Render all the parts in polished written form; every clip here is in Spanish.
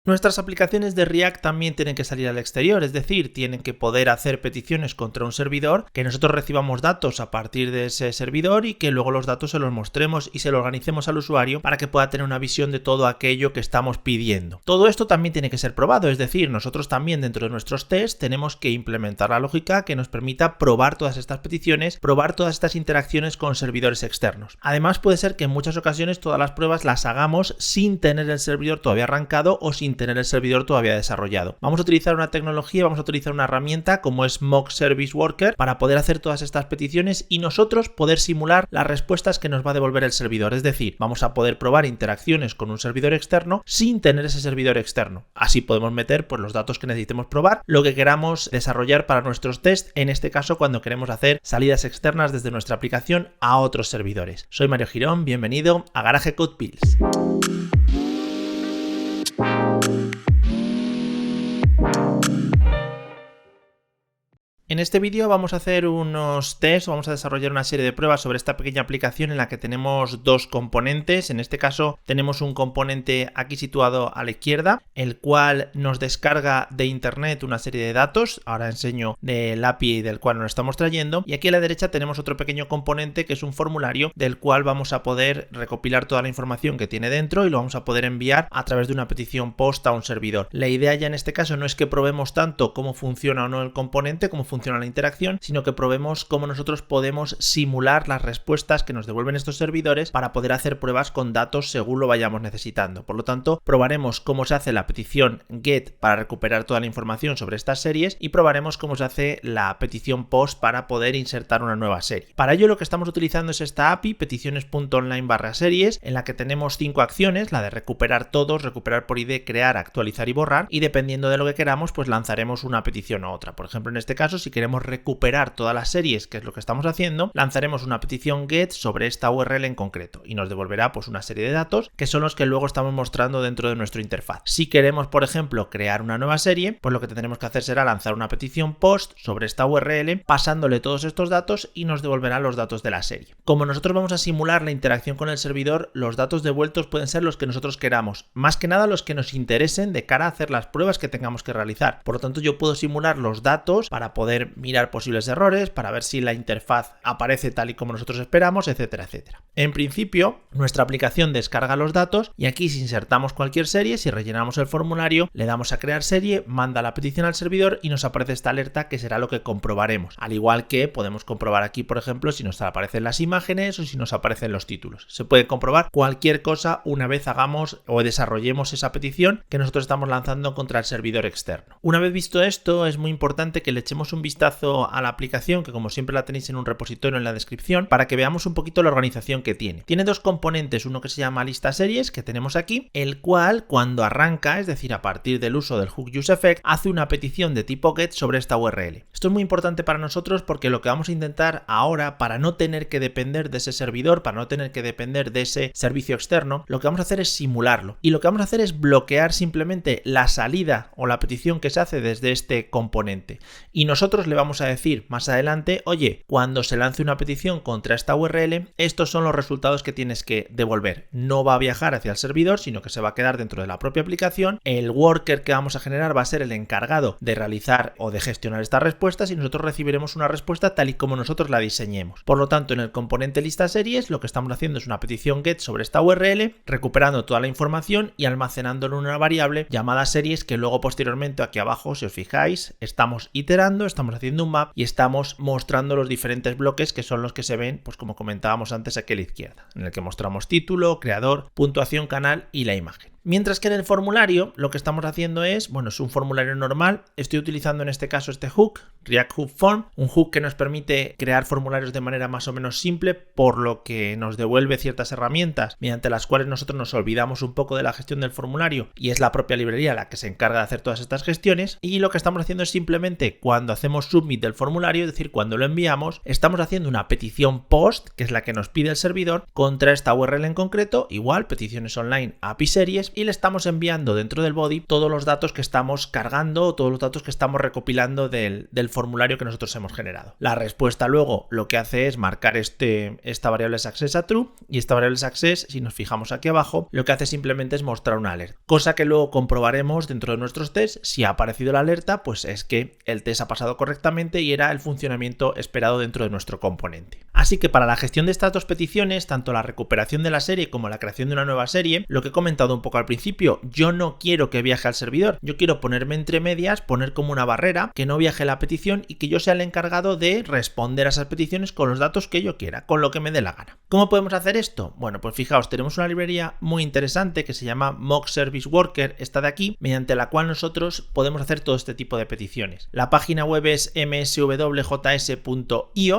Nuestras aplicaciones de React también tienen que salir al exterior, es decir, tienen que poder hacer peticiones contra un servidor, que nosotros recibamos datos a partir de ese servidor y que luego los datos se los mostremos y se los organicemos al usuario para que pueda tener una visión de todo aquello que estamos pidiendo. Todo esto también tiene que ser probado, es decir, nosotros también dentro de nuestros tests tenemos que implementar la lógica que nos permita probar todas estas peticiones, probar todas estas interacciones con servidores externos. Además, puede ser que en muchas ocasiones todas las pruebas las hagamos sin tener el servidor todavía arrancado o sin tener el servidor todavía desarrollado. Vamos a utilizar una tecnología, vamos a utilizar una herramienta como es Mock Service Worker para poder hacer todas estas peticiones y nosotros poder simular las respuestas que nos va a devolver el servidor. Es decir, vamos a poder probar interacciones con un servidor externo sin tener ese servidor externo. Así podemos meter pues, los datos que necesitemos probar, lo que queramos desarrollar para nuestros tests, en este caso cuando queremos hacer salidas externas desde nuestra aplicación a otros servidores. Soy Mario Girón, bienvenido a Garage Code Pills. En este vídeo vamos a hacer unos tests, vamos a desarrollar una serie de pruebas sobre esta pequeña aplicación en la que tenemos dos componentes. En este caso tenemos un componente aquí situado a la izquierda, el cual nos descarga de internet una serie de datos. Ahora enseño del API del cual nos estamos trayendo. Y aquí a la derecha tenemos otro pequeño componente que es un formulario del cual vamos a poder recopilar toda la información que tiene dentro y lo vamos a poder enviar a través de una petición POST a un servidor. La idea ya en este caso no es que probemos tanto cómo funciona o no el componente, cómo funciona la interacción, sino que probemos cómo nosotros podemos simular las respuestas que nos devuelven estos servidores para poder hacer pruebas con datos según lo vayamos necesitando. Por lo tanto, probaremos cómo se hace la petición GET para recuperar toda la información sobre estas series y probaremos cómo se hace la petición POST para poder insertar una nueva serie. Para ello lo que estamos utilizando es esta API, peticiones.online/series, en la que tenemos 5 acciones, la de recuperar todos, recuperar por ID, crear, actualizar y borrar, y dependiendo de lo que queramos, pues lanzaremos una petición u otra. Por ejemplo, en este caso, si queremos recuperar todas las series, que es lo que estamos haciendo, lanzaremos una petición GET sobre esta URL en concreto y nos devolverá pues una serie de datos que son los que luego estamos mostrando dentro de nuestra interfaz. Si queremos, por ejemplo, crear una nueva serie, pues lo que tendremos que hacer será lanzar una petición POST sobre esta URL, pasándole todos estos datos y nos devolverá los datos de la serie. Como nosotros vamos a simular la interacción con el servidor, los datos devueltos pueden ser los que nosotros queramos, más que nada los que nos interesen de cara a hacer las pruebas que tengamos que realizar. Por lo tanto, yo puedo simular los datos para poder mirar posibles errores, para ver si la interfaz aparece tal y como nosotros esperamos, etcétera, etcétera. En principio, nuestra aplicación descarga los datos y aquí si insertamos cualquier serie, si rellenamos el formulario, le damos a crear serie, manda la petición al servidor y nos aparece esta alerta que será lo que comprobaremos. Al igual que podemos comprobar aquí, por ejemplo, si nos aparecen las imágenes o si nos aparecen los títulos. Se puede comprobar cualquier cosa una vez hagamos o desarrollemos esa petición que nosotros estamos lanzando contra el servidor externo. Una vez visto esto, es muy importante que le echemos un vistazo a la aplicación, que como siempre la tenéis en un repositorio en la descripción, para que veamos un poquito la organización que tiene. Tiene dos componentes, uno que se llama lista series, que tenemos aquí, el cual cuando arranca, es decir, a partir del uso del hook useEffect, hace una petición de tipo GET sobre esta URL. Esto es muy importante para nosotros porque lo que vamos a intentar ahora, para no tener que depender de ese servidor, para no tener que depender de ese servicio externo, lo que vamos a hacer es simularlo. Y lo que vamos a hacer es bloquear simplemente la salida o la petición que se hace desde este componente. Y nosotros le vamos a decir más adelante, oye, cuando se lance una petición contra esta URL, estos son los resultados que tienes que devolver. No va a viajar hacia el servidor, sino que se va a quedar dentro de la propia aplicación. El worker que vamos a generar va a ser el encargado de realizar o de gestionar estas respuestas y nosotros recibiremos una respuesta tal y como nosotros la diseñemos. Por lo tanto, en el componente lista series, lo que estamos haciendo es una petición GET sobre esta URL, recuperando toda la información y almacenándolo en una variable llamada series que luego posteriormente aquí abajo, si os fijáis, estamos iterando, estamos haciendo un map y estamos mostrando los diferentes bloques que son los que se ven, pues como comentábamos antes aquí a la izquierda, en el que mostramos título, creador, puntuación, canal y la imagen. Mientras que en el formulario lo que estamos haciendo es, bueno, es un formulario normal. Estoy utilizando en este caso este hook, React Hook Form, un hook que nos permite crear formularios de manera más o menos simple, por lo que nos devuelve ciertas herramientas mediante las cuales nosotros nos olvidamos un poco de la gestión del formulario y es la propia librería la que se encarga de hacer todas estas gestiones. Y lo que estamos haciendo es simplemente cuando hacemos submit del formulario, es decir, cuando lo enviamos, estamos haciendo una petición POST, que es la que nos pide el servidor, contra esta URL en concreto, igual, peticiones online API series, y le estamos enviando dentro del body todos los datos que estamos cargando o todos los datos que estamos recopilando del formulario que nosotros hemos generado. La respuesta luego lo que hace es marcar esta variable success a true, y esta variable success, si nos fijamos aquí abajo, lo que hace simplemente es mostrar una alerta, cosa que luego comprobaremos dentro de nuestros tests. Si ha aparecido la alerta, pues es que el test ha pasado correctamente y era el funcionamiento esperado dentro de nuestro componente. Así que para la gestión de estas dos peticiones, tanto la recuperación de la serie como la creación de una nueva serie, lo que he comentado un poco al principio, yo no quiero que viaje al servidor, yo quiero ponerme entre medias, poner como una barrera, que no viaje la petición y que yo sea el encargado de responder a esas peticiones con los datos que yo quiera, con lo que me dé la gana. ¿Cómo podemos hacer esto? Bueno, pues fijaos, tenemos una librería muy interesante que se llama Mock Service Worker, esta de aquí, mediante la cual nosotros podemos hacer todo este tipo de peticiones. La página web es mswjs.io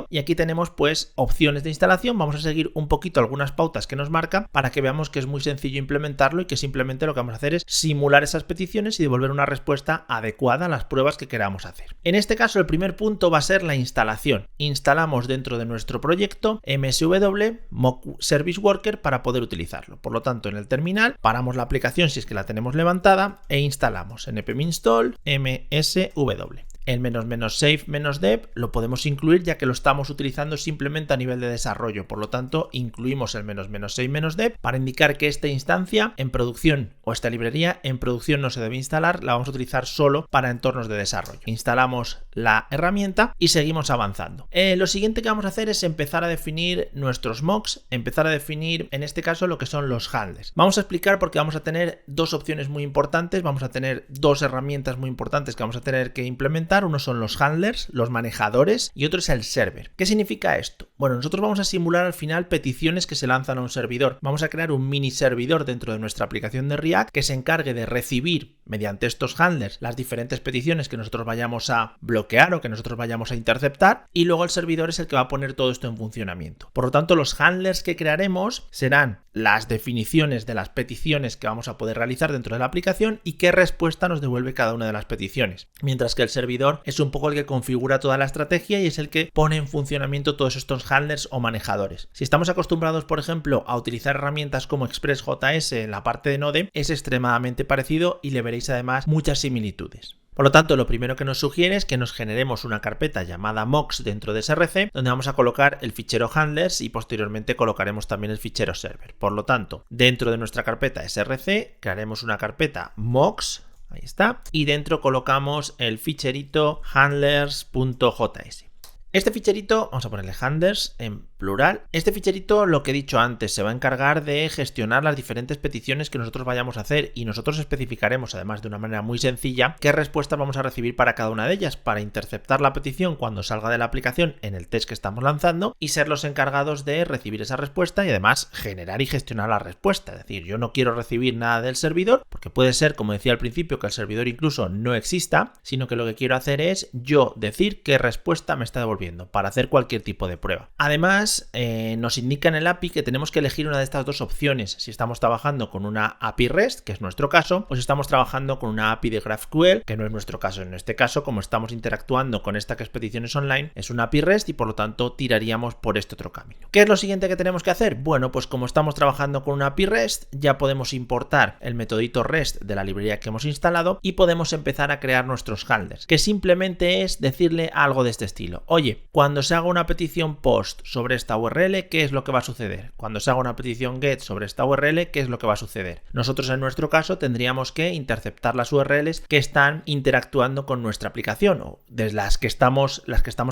y aquí tenemos pues opciones de instalación. Vamos a seguir un poquito algunas pautas que nos marca para que veamos que es muy sencillo implementarlo y que simplemente lo que vamos a hacer es simular esas peticiones y devolver una respuesta adecuada a las pruebas que queramos hacer. En este caso, el primer punto va a ser la instalación. Instalamos dentro de nuestro proyecto MSW Mock Service Worker para poder utilizarlo. Por lo tanto, en el terminal paramos la aplicación si es que la tenemos levantada e instalamos npm install MSW. El "-save -dev lo podemos incluir ya que lo estamos utilizando simplemente a nivel de desarrollo, por lo tanto incluimos el "-save -dev para indicar que esta instancia en producción o esta librería en producción no se debe instalar, la vamos a utilizar solo para entornos de desarrollo. Instalamos la herramienta y seguimos avanzando. Lo siguiente que vamos a hacer es empezar a definir nuestros mocks, empezar a definir en este caso lo que son los handlers. Vamos a explicar porque vamos a tener dos opciones muy importantes, vamos a tener dos herramientas muy importantes que vamos a tener que implementar. Uno son los handlers, los manejadores, y otro es el server. ¿Qué significa esto? Bueno, nosotros vamos a simular al final peticiones que se lanzan a un servidor. Vamos a crear un mini servidor dentro de nuestra aplicación de React que se encargue de recibir mediante estos handlers las diferentes peticiones que nosotros vayamos a bloquear o que nosotros vayamos a interceptar, y luego el servidor es el que va a poner todo esto en funcionamiento. Por lo tanto, los handlers que crearemos serán las definiciones de las peticiones que vamos a poder realizar dentro de la aplicación y qué respuesta nos devuelve cada una de las peticiones, mientras que el servidor es un poco el que configura toda la estrategia y es el que pone en funcionamiento todos estos handlers o manejadores. Si estamos acostumbrados, por ejemplo, a utilizar herramientas como ExpressJS en la parte de Node, es extremadamente parecido y le veréis además muchas similitudes. Por lo tanto, lo primero que nos sugiere es que nos generemos una carpeta llamada mocks dentro de SRC, donde vamos a colocar el fichero handlers y posteriormente colocaremos también el fichero server. Por lo tanto, dentro de nuestra carpeta SRC crearemos una carpeta mocks. Ahí está. Y dentro colocamos el ficherito handlers.js. Este ficherito, vamos a ponerle handlers en plural. Este ficherito, lo que he dicho antes, se va a encargar de gestionar las diferentes peticiones que nosotros vayamos a hacer y nosotros especificaremos, además de una manera muy sencilla, qué respuestas vamos a recibir para cada una de ellas, para interceptar la petición cuando salga de la aplicación en el test que estamos lanzando y ser los encargados de recibir esa respuesta y además generar y gestionar la respuesta. Es decir, yo no quiero recibir nada del servidor, porque puede ser, como decía al principio, que el servidor incluso no exista, sino que lo que quiero hacer es yo decir qué respuesta me está devolviendo para hacer cualquier tipo de prueba. Además, nos indica en el API que tenemos que elegir una de estas dos opciones, si estamos trabajando con una API REST, que es nuestro caso, o si estamos trabajando con una API de GraphQL, que no es nuestro caso. En este caso, como estamos interactuando con esta que es peticiones online, es una API REST y por lo tanto tiraríamos por este otro camino. ¿Qué es lo siguiente que tenemos que hacer? Bueno, pues como estamos trabajando con una API REST, ya podemos importar el metodito REST de la librería que hemos instalado y podemos empezar a crear nuestros handlers, que simplemente es decirle algo de este estilo. Oye, cuando se haga una petición post sobre esta URL, ¿qué es lo que va a suceder? Cuando se haga una petición get sobre esta URL, ¿qué es lo que va a suceder? Nosotros en nuestro caso tendríamos que interceptar las URLs que están interactuando con nuestra aplicación o desde las que estamos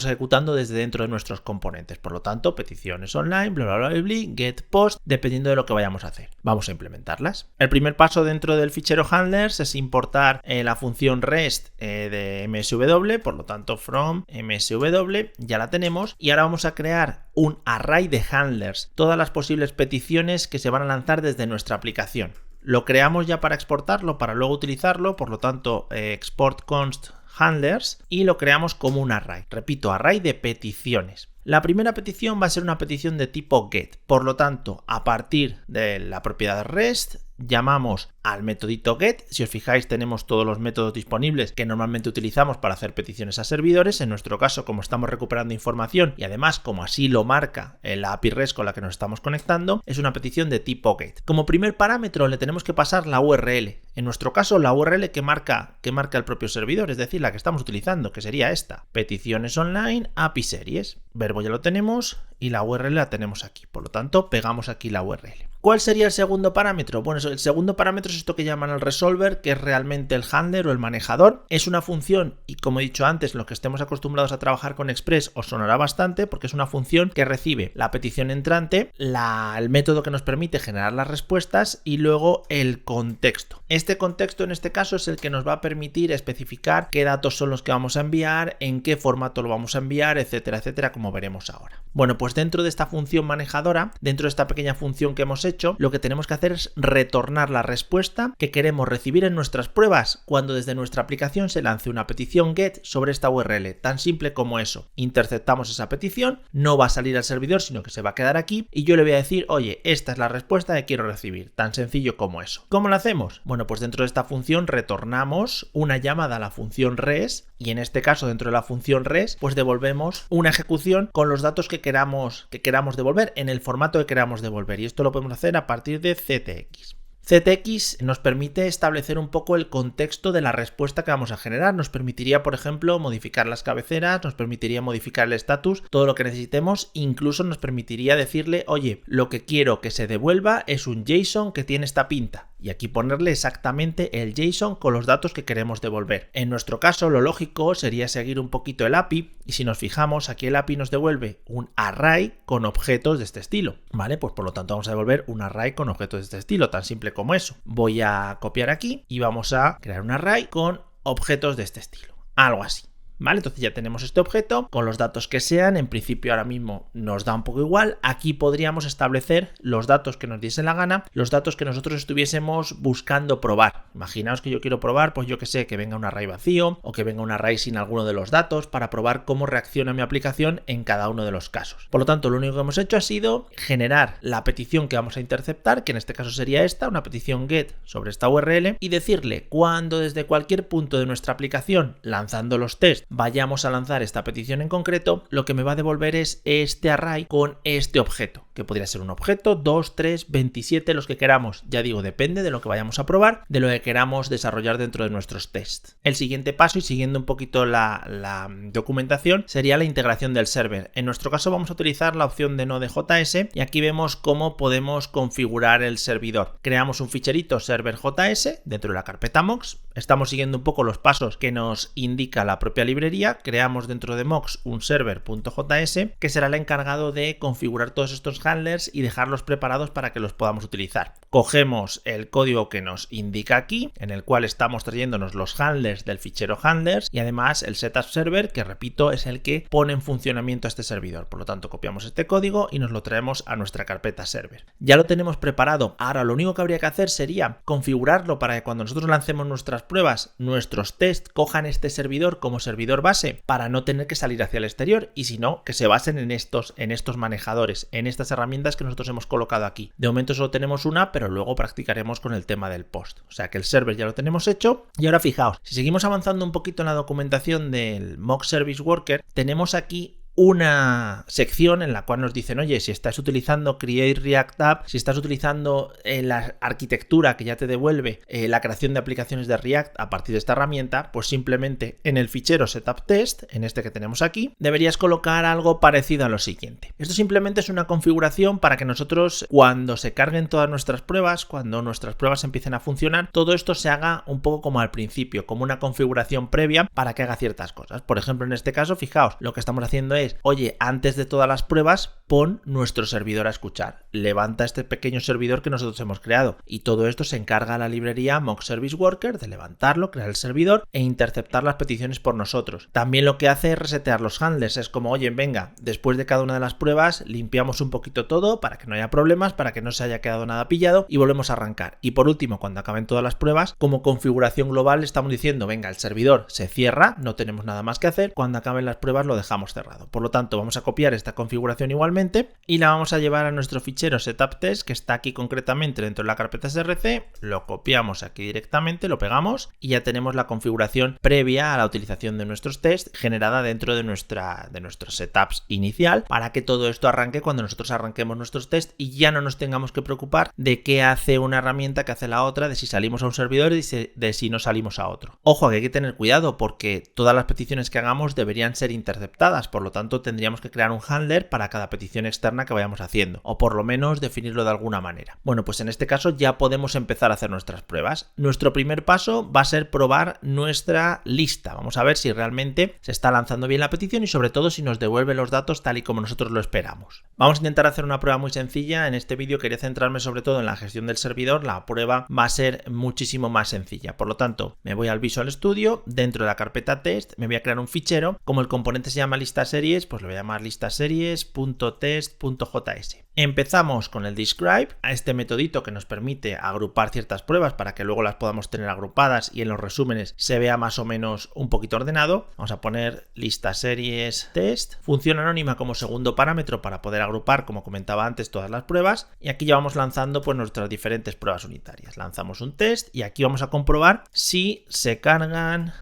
ejecutando desde dentro de nuestros componentes. Por lo tanto, peticiones online, bla bla bla, bla, get post, dependiendo de lo que vayamos a hacer. Vamos a implementarlas. El primer paso dentro del fichero handlers es importar la función REST de MSW, por lo tanto from MSW ya la tenemos y ahora vamos a crear un array de handlers, todas las posibles peticiones que se van a lanzar desde nuestra aplicación. Lo creamos ya para exportarlo, para luego utilizarlo, por lo tanto export const handlers y lo creamos como un array. Repito, array de peticiones. La primera petición va a ser una petición de tipo get, por lo tanto, a partir de la propiedad REST llamamos al metodito get. Si os fijáis, tenemos todos los métodos disponibles que normalmente utilizamos para hacer peticiones a servidores. En nuestro caso, como estamos recuperando información y además como así lo marca la API REST con la que nos estamos conectando, es una petición de tipo get. Como primer parámetro le tenemos que pasar la URL. En nuestro caso, la URL que marca el propio servidor, es decir, la que estamos utilizando, que sería esta: peticiones online API series. Verbo ya lo tenemos y la URL la tenemos aquí. Por lo tanto, pegamos aquí la URL. ¿Cuál sería el segundo parámetro? Bueno, el segundo parámetro es esto que llaman el resolver, que es realmente el handler o el manejador. Es una función, y como he dicho antes, los que estemos acostumbrados a trabajar con Express os sonará bastante, porque es una función que recibe la petición entrante, el método que nos permite generar las respuestas y luego el contexto. Este contexto en este caso es el que nos va a permitir especificar qué datos son los que vamos a enviar, en qué formato lo vamos a enviar, etcétera, etcétera, como veremos ahora. Bueno, pues dentro de esta función manejadora, dentro de esta pequeña función que hemos hecho, lo que tenemos que hacer es retornar la respuesta que queremos recibir en nuestras pruebas cuando desde nuestra aplicación se lance una petición GET sobre esta URL. Tan simple como eso. Interceptamos esa petición, no va a salir al servidor, sino que se va a quedar aquí y yo le voy a decir, oye, esta es la respuesta que quiero recibir. Tan sencillo como eso. ¿Cómo lo hacemos? Bueno, pues dentro de esta función retornamos una llamada a la función res y en este caso dentro de la función res pues devolvemos una ejecución con los datos que queramos devolver en el formato que queramos devolver, y esto lo podemos hacer a partir de CTX. CTX nos permite establecer un poco el contexto de la respuesta que vamos a generar. Nos permitiría, por ejemplo, modificar las cabeceras, nos permitiría modificar el estatus, todo lo que necesitemos. Incluso nos permitiría decirle, oye, lo que quiero que se devuelva es un JSON que tiene esta pinta. Y aquí ponerle exactamente el JSON con los datos que queremos devolver. En nuestro caso, lo lógico sería seguir un poquito el API. Y si nos fijamos, aquí el API nos devuelve un array con objetos de este estilo. ¿Vale? Pues por lo tanto vamos a devolver un array con objetos de este estilo, tan simple como eso. Voy a copiar aquí y vamos a crear un array con objetos de este estilo. Algo así. ¿Vale? Entonces ya tenemos este objeto con los datos que sean. En principio ahora mismo nos da un poco igual. Aquí podríamos establecer los datos que nos diese la gana, los datos que nosotros estuviésemos buscando probar. Imaginaos que yo quiero probar, pues yo que sé, que venga un array vacío o que venga un array sin alguno de los datos para probar cómo reacciona mi aplicación en cada uno de los casos. Por lo tanto, lo único que hemos hecho ha sido generar la petición que vamos a interceptar, que en este caso sería esta, una petición GET sobre esta URL, y decirle cuando desde cualquier punto de nuestra aplicación, lanzando los tests, vayamos a lanzar esta petición en concreto, lo que me va a devolver es este array con este objeto, que podría ser un objeto, 2, 3, 27, los que queramos. Ya digo, depende de lo que vayamos a probar, de lo que queramos desarrollar dentro de nuestros tests. El siguiente paso, y siguiendo un poquito la documentación, sería la integración del server. En nuestro caso vamos a utilizar la opción de Node.js y aquí vemos cómo podemos configurar el servidor. Creamos un ficherito server.js dentro de la carpeta Mux. Estamos siguiendo un poco los pasos que nos indica la propia librería. Creamos dentro de Mux un server.js que será el encargado de configurar todos estos handlers y dejarlos preparados para que los podamos utilizar. Cogemos el código que nos indica aquí, en el cual estamos trayéndonos los handlers del fichero handlers y además el setup server, que repito es el que pone en funcionamiento a este servidor. Por lo tanto, copiamos este código y nos lo traemos a nuestra carpeta server. Ya lo tenemos preparado. Ahora lo único que habría que hacer sería configurarlo para que cuando nosotros lancemos nuestras pruebas, nuestros tests cojan este servidor como servidor base para no tener que salir hacia el exterior, y si no, que se basen en estos manejadores, en estas herramientas que nosotros hemos colocado aquí. De momento solo tenemos una, pero luego practicaremos con el tema del post. O sea que el server ya lo tenemos hecho. Y ahora fijaos, si seguimos avanzando un poquito en la documentación del Mock Service Worker, tenemos aquí una sección en la cual nos dicen, oye, si estás utilizando Create React App, si estás utilizando la arquitectura que ya te devuelve la creación de aplicaciones de React a partir de esta herramienta, pues simplemente en el fichero setup test, en este que tenemos aquí, deberías colocar algo parecido a lo siguiente. Esto simplemente es una configuración para que nosotros, cuando se carguen todas nuestras pruebas, cuando nuestras pruebas empiecen a funcionar, todo esto se haga un poco como al principio, como una configuración previa para que haga ciertas cosas. Por ejemplo, en este caso, fijaos, lo que estamos haciendo es, oye, antes de todas las pruebas, pon nuestro servidor a escuchar. Levanta este pequeño servidor que nosotros hemos creado. Y todo esto se encarga la librería Mock Service Worker de levantarlo, crear el servidor e interceptar las peticiones por nosotros. También lo que hace es resetear los handlers. Es como, oye, venga, después de cada una de las pruebas, limpiamos un poquito todo para que no haya problemas, para que no se haya quedado nada pillado y volvemos a arrancar. Y por último, cuando acaben todas las pruebas, como configuración global estamos diciendo, venga, el servidor se cierra, no tenemos nada más que hacer. Cuando acaben las pruebas lo dejamos cerrado. Por lo tanto, vamos a copiar esta configuración igualmente y la vamos a llevar a nuestro fichero setup.test, que está aquí concretamente dentro de la carpeta src, lo copiamos aquí directamente, lo pegamos y ya tenemos la configuración previa a la utilización de nuestros tests generada dentro de nuestros setups inicial, para que todo esto arranque cuando nosotros arranquemos nuestros tests y ya no nos tengamos que preocupar de qué hace una herramienta, qué hace la otra, de si salimos a un servidor y de si no salimos a otro. Ojo, que hay que tener cuidado porque todas las peticiones que hagamos deberían ser interceptadas, por lo tanto tendríamos que crear un handler para cada petición externa que vayamos haciendo, o por lo menos definirlo de alguna manera. Bueno, pues en este caso ya podemos empezar a hacer nuestras pruebas. Nuestro primer paso va a ser probar nuestra lista. Vamos a ver si realmente se está lanzando bien la petición y sobre todo si nos devuelve los datos tal y como nosotros lo esperamos. Vamos a intentar hacer una prueba muy sencilla. En este vídeo quería centrarme sobre todo en la gestión del servidor. La prueba va a ser muchísimo más sencilla. Por lo tanto, me voy al Visual Studio, dentro de la carpeta test, me voy a crear un fichero. Como el componente se llama lista series, pues lo voy a llamar listaseries.test.js. Empezamos con el describe, a este metodito que nos permite agrupar ciertas pruebas para que luego las podamos tener agrupadas y en los resúmenes se vea más o menos un poquito ordenado. Vamos a poner lista series test, función anónima como segundo parámetro para poder agrupar, como comentaba antes, todas las pruebas, y aquí ya vamos lanzando pues nuestras diferentes pruebas unitarias. Lanzamos un test y aquí vamos a comprobar si se cargan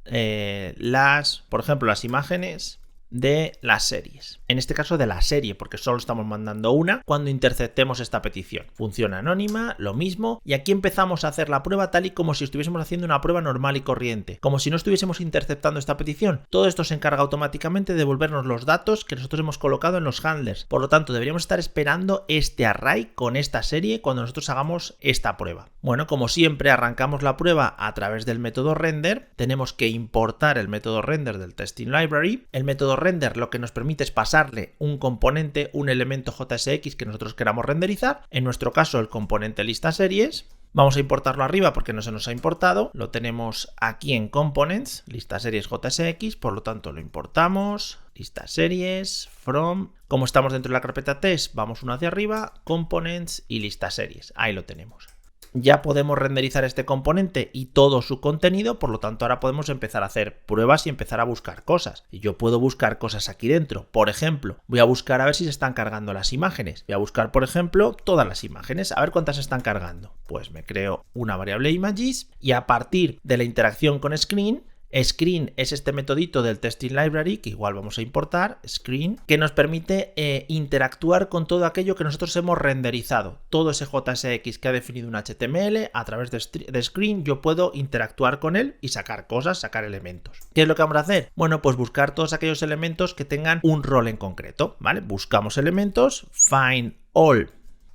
por ejemplo, las imágenes de las series. En este caso de la serie, porque solo estamos mandando una cuando interceptemos esta petición. Función anónima, lo mismo, y aquí empezamos a hacer la prueba tal y como si estuviésemos haciendo una prueba normal y corriente, como si no estuviésemos interceptando esta petición. Todo esto se encarga automáticamente de devolvernos los datos que nosotros hemos colocado en los handlers. Por lo tanto, deberíamos estar esperando este array con esta serie cuando nosotros hagamos esta prueba. Bueno, como siempre, arrancamos la prueba a través del método render. Tenemos que importar el método render del testing library. El método render lo que nos permite es pasarle un componente, un elemento JSX que nosotros queramos renderizar. En nuestro caso, el componente lista series. Vamos a importarlo arriba porque no se nos ha importado. Lo tenemos aquí en Components, lista series JSX, por lo tanto lo importamos. Lista series, from. Como estamos dentro de la carpeta test, vamos uno hacia arriba, Components y lista series. Ahí lo tenemos. Ya podemos renderizar este componente y todo su contenido, por lo tanto ahora podemos empezar a hacer pruebas y empezar a buscar cosas. Y yo puedo buscar cosas aquí dentro. Por ejemplo, voy a buscar a ver si se están cargando las imágenes. Voy a buscar, por ejemplo, todas las imágenes, a ver cuántas se están cargando. Pues me creo una variable images y a partir de la interacción con screen es este metodito del testing library que igual vamos a importar, screen, que nos permite interactuar con todo aquello que nosotros hemos renderizado. Todo ese JSX que ha definido un HTML, a través de screen yo puedo interactuar con él y sacar cosas, sacar elementos. ¿Qué es lo que vamos a hacer? Bueno, pues buscar todos aquellos elementos que tengan un rol en concreto, ¿vale? Buscamos elementos, find all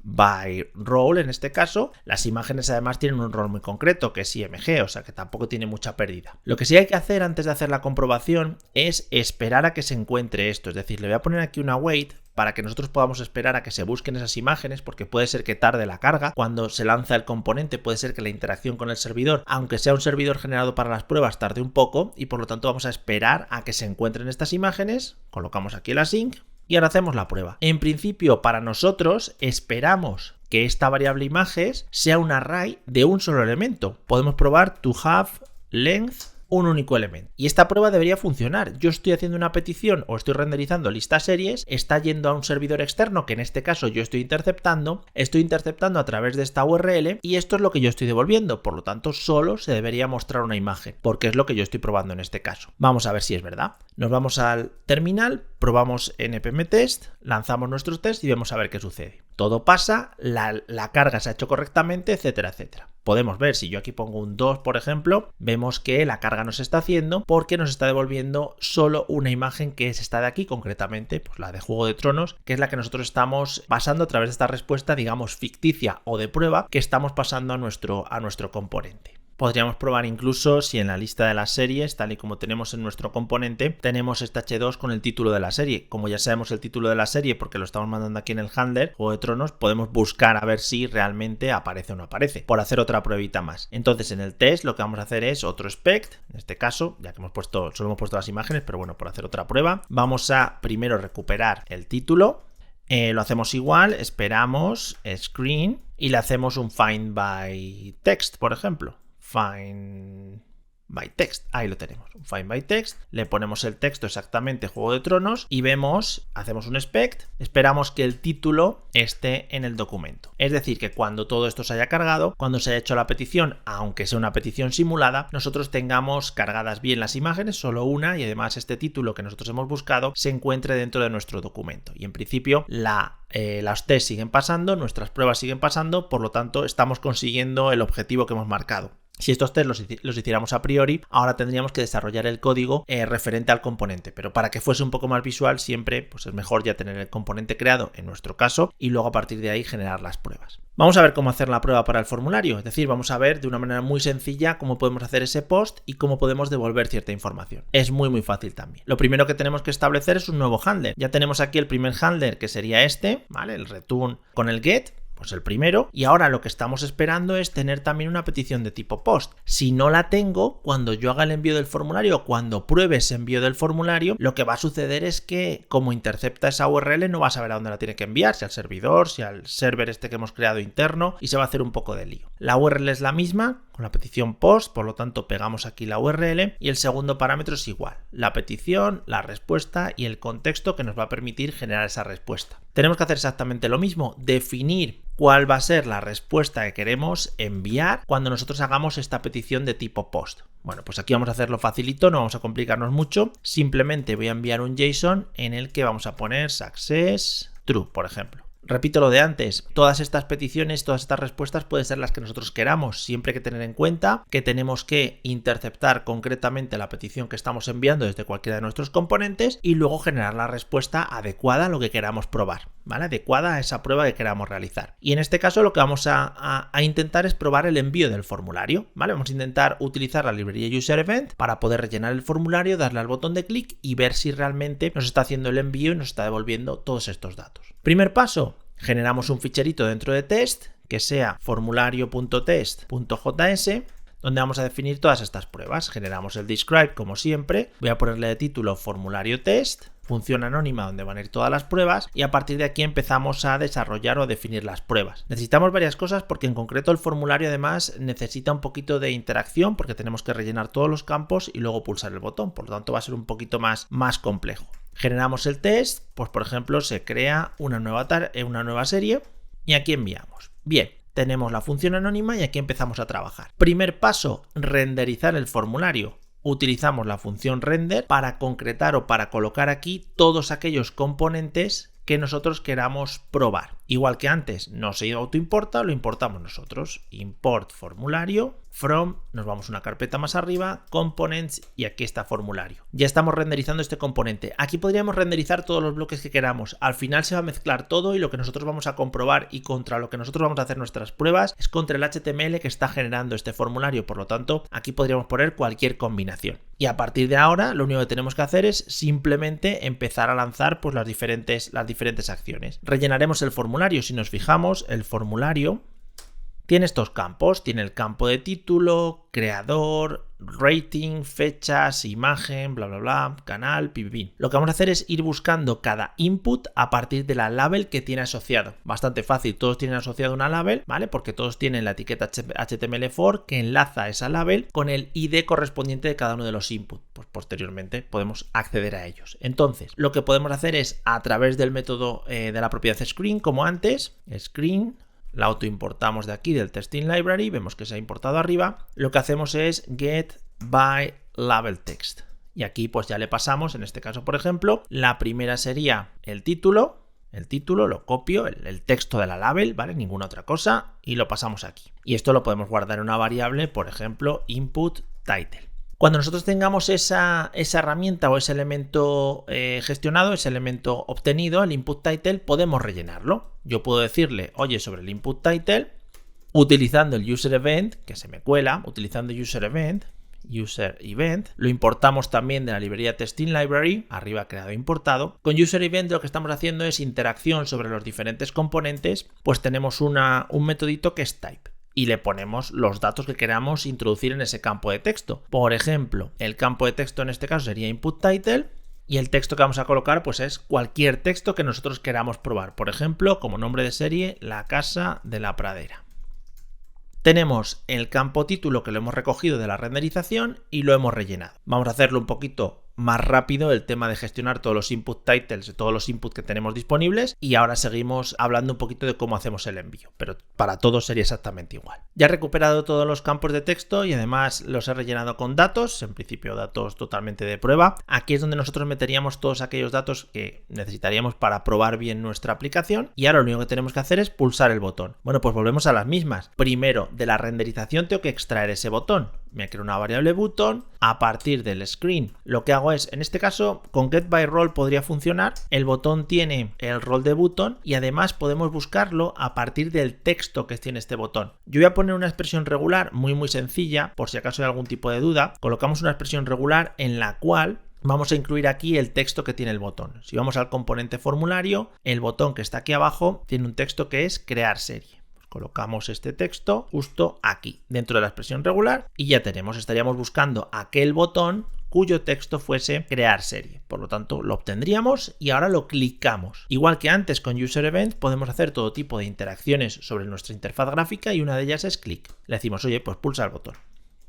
by role, en este caso. Las imágenes además tienen un rol muy concreto que es IMG, o sea que tampoco tiene mucha pérdida. Lo que sí hay que hacer antes de hacer la comprobación es esperar a que se encuentre esto, es decir, le voy a poner aquí una wait para que nosotros podamos esperar a que se busquen esas imágenes, porque puede ser que tarde la carga. Cuando se lanza el componente puede ser que la interacción con el servidor, aunque sea un servidor generado para las pruebas, tarde un poco y por lo tanto vamos a esperar a que se encuentren estas imágenes. Colocamos aquí el async y ahora hacemos la prueba. En principio, para nosotros, esperamos que esta variable images sea un array de un solo elemento. Podemos probar to have length un único elemento. Y esta prueba debería funcionar. Yo estoy haciendo una petición o estoy renderizando lista series, está yendo a un servidor externo que en este caso yo estoy interceptando a través de esta URL y esto es lo que yo estoy devolviendo. Por lo tanto, solo se debería mostrar una imagen, porque es lo que yo estoy probando en este caso. Vamos a ver si es verdad. Nos vamos al terminal, probamos npm test, lanzamos nuestros tests y vemos a ver qué sucede. Todo pasa, la carga se ha hecho correctamente, etcétera, etcétera. Podemos ver, si yo aquí pongo un 2, por ejemplo, vemos que la carga nos está haciendo porque nos está devolviendo solo una imagen que es esta de aquí, concretamente, pues la de Juego de Tronos, que es la que nosotros estamos pasando a través de esta respuesta, digamos, ficticia o de prueba que estamos pasando a nuestro componente. Podríamos probar incluso si en la lista de las series, tal y como tenemos en nuestro componente, tenemos este h2 con el título de la serie. Como ya sabemos el título de la serie porque lo estamos mandando aquí en el handler, Juego de Tronos, podemos buscar a ver si realmente aparece o no aparece, por hacer otra pruebita más. Entonces en el test lo que vamos a hacer es otro spec, en este caso, ya que solo hemos puesto las imágenes, pero bueno, por hacer otra prueba, vamos a primero recuperar el título. Lo hacemos igual, esperamos, screen, y le hacemos un find by text, por ejemplo. Find by text. Ahí lo tenemos, un find by text, le ponemos el texto exactamente Juego de Tronos y vemos, hacemos un expect, esperamos que el título esté en el documento. Es decir, que cuando todo esto se haya cargado, cuando se haya hecho la petición, aunque sea una petición simulada, nosotros tengamos cargadas bien las imágenes, solo una, y además este título que nosotros hemos buscado se encuentre dentro de nuestro documento. Y en principio las tests siguen pasando, nuestras pruebas siguen pasando, por lo tanto estamos consiguiendo el objetivo que hemos marcado. Si estos tests los hiciéramos a priori, ahora tendríamos que desarrollar el código referente al componente, pero para que fuese un poco más visual siempre pues es mejor ya tener el componente creado en nuestro caso y luego a partir de ahí generar las pruebas. Vamos a ver cómo hacer la prueba para el formulario, es decir, vamos a ver de una manera muy sencilla cómo podemos hacer ese post y cómo podemos devolver cierta información. Es muy fácil también. Lo primero que tenemos que establecer es un nuevo handler. Ya tenemos aquí el primer handler que sería este, ¿vale? El return con el get. Pues el primero, y ahora lo que estamos esperando es tener también una petición de tipo post. Si no la tengo, cuando yo haga el envío del formulario, cuando pruebe ese envío del formulario, lo que va a suceder es que como intercepta esa URL no va a saber a dónde la tiene que enviar, si al servidor, si al server este que hemos creado interno, y se va a hacer un poco de lío. La URL es la misma, con la petición post, por lo tanto pegamos aquí la URL y el segundo parámetro es igual, la petición, la respuesta y el contexto que nos va a permitir generar esa respuesta. Tenemos que hacer exactamente lo mismo, definir cuál va a ser la respuesta que queremos enviar cuando nosotros hagamos esta petición de tipo post. Bueno, pues aquí vamos a hacerlo facilito, no vamos a complicarnos mucho, simplemente voy a enviar un JSON en el que vamos a poner success true, por ejemplo. Repito lo de antes, todas estas peticiones, todas estas respuestas pueden ser las que nosotros queramos, siempre hay que tener en cuenta que tenemos que interceptar concretamente la petición que estamos enviando desde cualquiera de nuestros componentes y luego generar la respuesta adecuada a lo que queramos probar, ¿vale? Adecuada a esa prueba que queramos realizar. Y en este caso lo que vamos a intentar es probar el envío del formulario, ¿vale? Vamos a intentar utilizar la librería userEvent para poder rellenar el formulario, darle al botón de clic y ver si realmente nos está haciendo el envío y nos está devolviendo todos estos datos. Primer paso, generamos un ficherito dentro de test que sea formulario.test.js donde vamos a definir todas estas pruebas. Generamos el describe como siempre, voy a ponerle de título formulario test, función anónima donde van a ir todas las pruebas y a partir de aquí empezamos a desarrollar o definir las pruebas. Necesitamos varias cosas porque en concreto el formulario además necesita un poquito de interacción porque tenemos que rellenar todos los campos y luego pulsar el botón, por lo tanto va a ser un poquito más complejo. Generamos el test, pues por ejemplo se crea una nueva serie y aquí enviamos. Bien, tenemos la función anónima y aquí empezamos a trabajar. Primer paso, renderizar el formulario. Utilizamos la función render para concretar o para colocar aquí todos aquellos componentes que nosotros queramos probar. Igual que antes, no se autoimporta, lo importamos nosotros. Import formulario, from, nos vamos una carpeta más arriba, components y aquí está formulario. Ya estamos renderizando este componente. Aquí podríamos renderizar todos los bloques que queramos. Al final se va a mezclar todo y lo que nosotros vamos a comprobar y contra lo que nosotros vamos a hacer nuestras pruebas es contra el HTML que está generando este formulario. Por lo tanto, aquí podríamos poner cualquier combinación. Y a partir de ahora, lo único que tenemos que hacer es simplemente empezar a lanzar pues, las diferentes acciones. Rellenaremos el formulario. Si nos fijamos, el formulario tiene estos campos, tiene el campo de título, creador, rating, fechas, imagen, bla bla bla, canal, pipipín. Lo que vamos a hacer es ir buscando cada input a partir de la label que tiene asociado. Bastante fácil, todos tienen asociado una label, ¿vale? Porque todos tienen la etiqueta HTML4 que enlaza esa label con el ID correspondiente de cada uno de los inputs. Pues posteriormente podemos acceder a ellos. Entonces, lo que podemos hacer es a través del método de la propiedad screen, como antes, screen, la autoimportamos de aquí del testing library, vemos que se ha importado arriba. Lo que hacemos es get by label text. Y aquí pues ya le pasamos, en este caso por ejemplo, la primera sería el título, lo copio, el texto de la label, ¿vale? Ninguna otra cosa, y lo pasamos aquí. Y esto lo podemos guardar en una variable, por ejemplo, input title. Cuando nosotros tengamos esa herramienta o ese elemento gestionado, ese elemento obtenido, el input title, podemos rellenarlo. Yo puedo decirle, oye, sobre el input title, utilizando el user event, que se me cuela, utilizando user event, lo importamos también de la librería testing library, arriba creado e importado. Con user event lo que estamos haciendo es interacción sobre los diferentes componentes, pues tenemos un metodito que es type. Y le ponemos los datos que queramos introducir en ese campo de texto. Por ejemplo, el campo de texto en este caso sería input title y el texto que vamos a colocar pues es cualquier texto que nosotros queramos probar. Por ejemplo, como nombre de serie, la casa de la pradera. Tenemos el campo título que lo hemos recogido de la renderización y lo hemos rellenado. Vamos a hacerlo un poquito más rápido el tema de gestionar todos los input titles, todos los inputs que tenemos disponibles, y ahora seguimos hablando un poquito de cómo hacemos el envío, pero para todos sería exactamente igual. Ya he recuperado todos los campos de texto y además los he rellenado con datos, en principio datos totalmente de prueba. Aquí es donde nosotros meteríamos todos aquellos datos que necesitaríamos para probar bien nuestra aplicación, y ahora lo único que tenemos que hacer es pulsar el botón. Bueno, pues volvemos a las mismas. Primero, de la renderización tengo que extraer ese botón. Me creo una variable button. A partir del screen lo que hago es, en este caso con getByRole podría funcionar, el botón tiene el rol de button y además podemos buscarlo a partir del texto que tiene este botón. Yo voy a poner una expresión regular muy sencilla, por si acaso hay algún tipo de duda. Colocamos una expresión regular en la cual vamos a incluir aquí el texto que tiene el botón. Si vamos al componente formulario, el botón que está aquí abajo tiene un texto que es crear serie. Colocamos este texto justo aquí, dentro de la expresión regular, y ya tenemos, estaríamos buscando aquel botón cuyo texto fuese crear serie. Por lo tanto, lo obtendríamos y ahora lo clicamos. Igual que antes con User Event, podemos hacer todo tipo de interacciones sobre nuestra interfaz gráfica y una de ellas es clic. Le decimos, oye, pues pulsa el botón.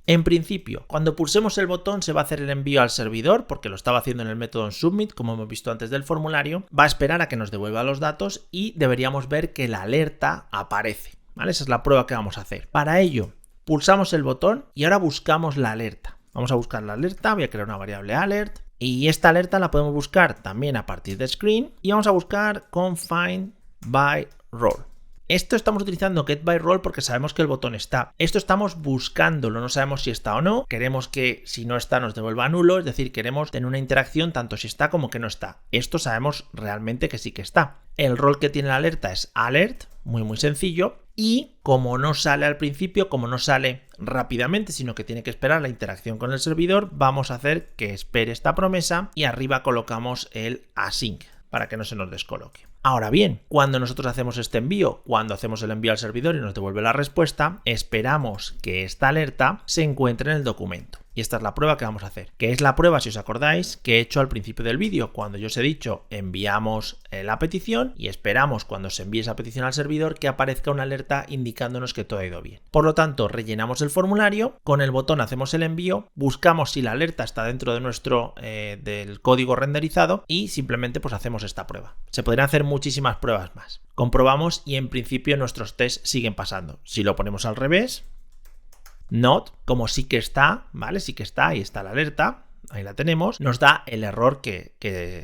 En principio, cuando pulsemos el botón se va a hacer el envío al servidor, porque lo estaba haciendo en el método onSubmit, como hemos visto antes del formulario. Va a esperar a que nos devuelva los datos y deberíamos ver que la alerta aparece, ¿vale? Esa es la prueba que vamos a hacer. Para ello, pulsamos el botón y ahora buscamos la alerta. Vamos a buscar la alerta, voy a crear una variable alert y esta alerta la podemos buscar también a partir de screen y vamos a buscar con findByRole. Esto estamos utilizando getByRole porque sabemos que el botón está. Esto estamos buscándolo, no sabemos si está o no. Queremos que si no está nos devuelva nulo, es decir, queremos tener una interacción tanto si está como que no está. Esto sabemos realmente que sí que está. El rol que tiene la alerta es alert, muy sencillo. Y como no sale al principio, como no sale rápidamente, sino que tiene que esperar la interacción con el servidor, vamos a hacer que espere esta promesa y arriba colocamos el async para que no se nos descoloque. Ahora bien, cuando nosotros hacemos este envío, cuando hacemos el envío al servidor y nos devuelve la respuesta, esperamos que esta alerta se encuentre en el documento. Y esta es la prueba que vamos a hacer, que es la prueba, si os acordáis, que he hecho al principio del vídeo, cuando yo os he dicho enviamos la petición y esperamos cuando se envíe esa petición al servidor que aparezca una alerta indicándonos que todo ha ido bien. Por lo tanto, rellenamos el formulario, con el botón hacemos el envío, buscamos si la alerta está dentro de nuestro del código renderizado y simplemente pues hacemos esta prueba. Se podrían hacer muchísimas pruebas más. Comprobamos y en principio nuestros tests siguen pasando. Si lo ponemos al revés, not, como sí que está, ¿vale? Sí que está, ahí está la alerta, ahí la tenemos, nos da el error que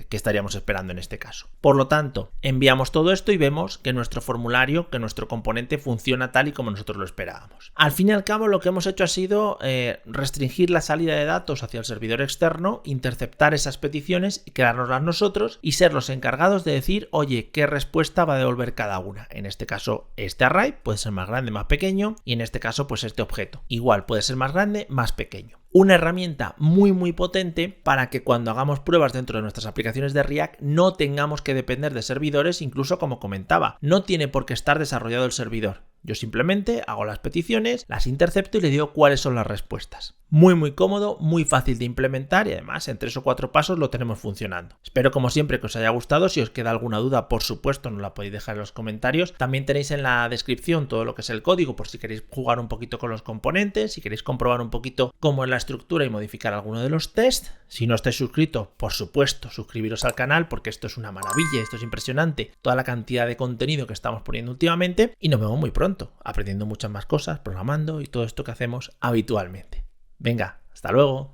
estaríamos esperando en este caso. Por lo tanto, enviamos todo esto y vemos que nuestro formulario, que nuestro componente funciona tal y como nosotros lo esperábamos. Al fin y al cabo, lo que hemos hecho ha sido restringir la salida de datos hacia el servidor externo, interceptar esas peticiones y quedárnoslas nosotros y ser los encargados de decir, oye, ¿qué respuesta va a devolver cada una? En este caso, este array puede ser más grande, más pequeño, y en este caso, pues este objeto. Igual puede ser más grande, más pequeño. Una herramienta muy potente para que cuando hagamos pruebas dentro de nuestras aplicaciones de React no tengamos que depender de servidores, incluso como comentaba, no tiene por qué estar desarrollado el servidor. Yo simplemente hago las peticiones, las intercepto y le digo cuáles son las respuestas. Muy cómodo, muy fácil de implementar y además en 3 o 4 pasos lo tenemos funcionando. Espero como siempre que os haya gustado. Si os queda alguna duda, por supuesto, nos la podéis dejar en los comentarios. También tenéis en la descripción todo lo que es el código por si queréis jugar un poquito con los componentes, si queréis comprobar un poquito cómo es la estructura y modificar alguno de los tests. Si no estáis suscritos, por supuesto, suscribiros al canal porque esto es una maravilla, esto es impresionante, toda la cantidad de contenido que estamos poniendo últimamente y nos vemos muy pronto, aprendiendo muchas más cosas, programando y todo esto que hacemos habitualmente. Venga, hasta luego.